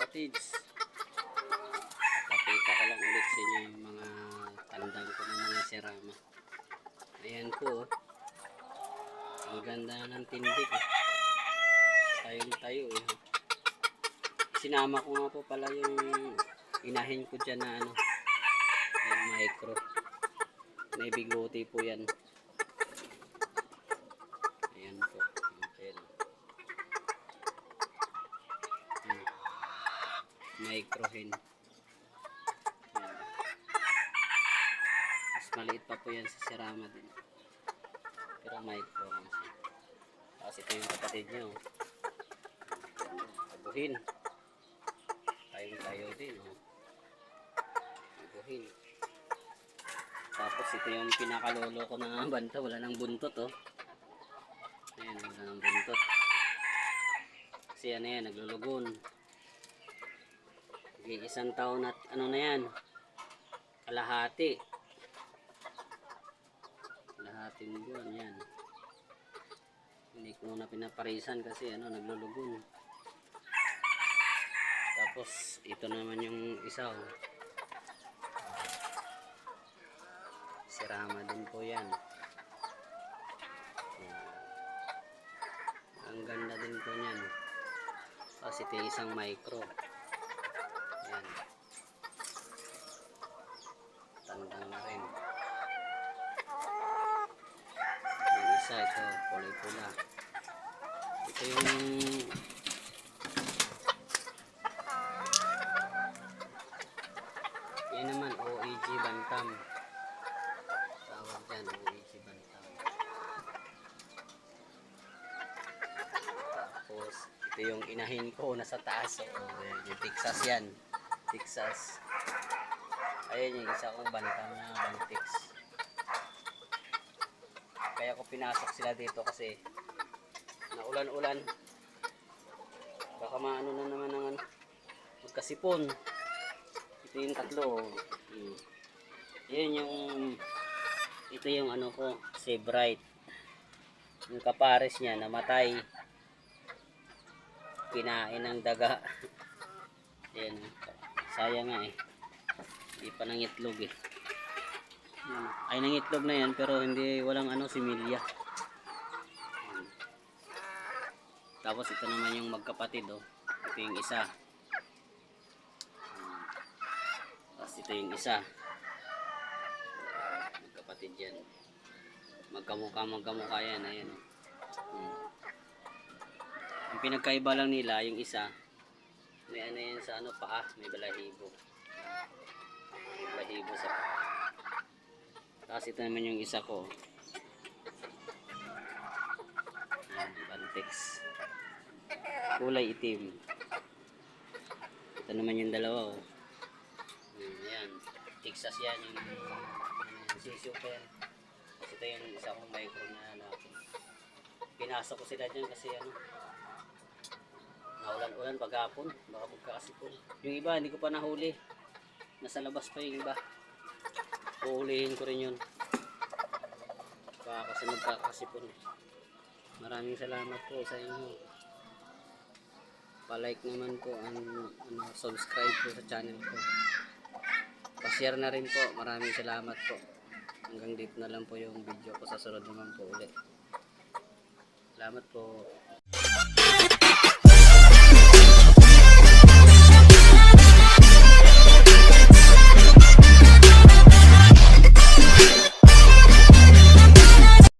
kapatids, pakita ko lang ulit sa inyo yung mga tandang ko ng mga serama. Ayan po, ang ganda ng tindig eh. Tayong tayo eh. Sinama ko nga po pala yung inahin ko dyan na ano, yung micro. May bigote po yan. Ayan po. Micro hen. Mas maliit pa po yan sa serama din. Pero micro lang siya. Tapos ito yung kapatid nyo. Buhin. Tayo din. Oh. Buhin. Tapos ito yung pinakalolo ko na banta. Wala nang buntot. Oh. Ayan, wala nang buntot. Kasi yan yan, naglulugon. Okay, 1 taon at ano na yan. Kalahati. Kalahating buwan yan. Hindi ko na pinaparisan kasi ano, naglulugon. Tapos ito naman yung isa oh. Serama din po yan. Ang ganda din po niyan. Tapos ito yung isang micro. Yan. Tandang na rin. Yung isa ito, kulay pula. Ito yung yan naman, OEG Bantam. Tawag dyan, OEG Bantam. Tapos, ito yung inahin ko, nasa taas. Yung Texas yan. Texas. Ayan yung isa kong bantam na Bantix. Kaya ko pinasok sila dito kasi naulan-ulan. Baka maano na naman ng magkasipon. Ito yung tatlo. Yan yung ito yung ano ko, Sebright. Yung kapares niya namatay. Kinain ng daga. Ayan. Sayang nga eh. Hindi pa nangitlog eh. Ay nangitlog na yan pero hindi walang ano similya. Tapos ito naman yung magkapatid oh. Ito yung isa. Tapos ito yung isa. Magkapatid yan. Magkamukha yan. Ayan oh. Ang pinagkaiba lang nila yung isa. May ano yan sa ano paa. May balahibo. May balahibo sa paa. Tapos ito naman yung isa ko. Bantix. Kulay itim. Ito naman yung dalawa oh. Yan. Texas yan yung super. Tapos ito yung isa kong micro na pinasok ko sila dyan kasi ano naulan-ulan paghapon. Baka magkakasipon. Yung iba hindi ko pa nahuli. Nasa labas pa yung iba. Uulihin ko rin yun. Baka kasi magkakasipon. Maraming salamat po sa inyo. Pa-like naman po subscribe po sa channel ko. Pa-share na rin po. Maraming salamat po. Hanggang dito na lang po yung video ko. Sa sunod naman po ulit. Salamat po.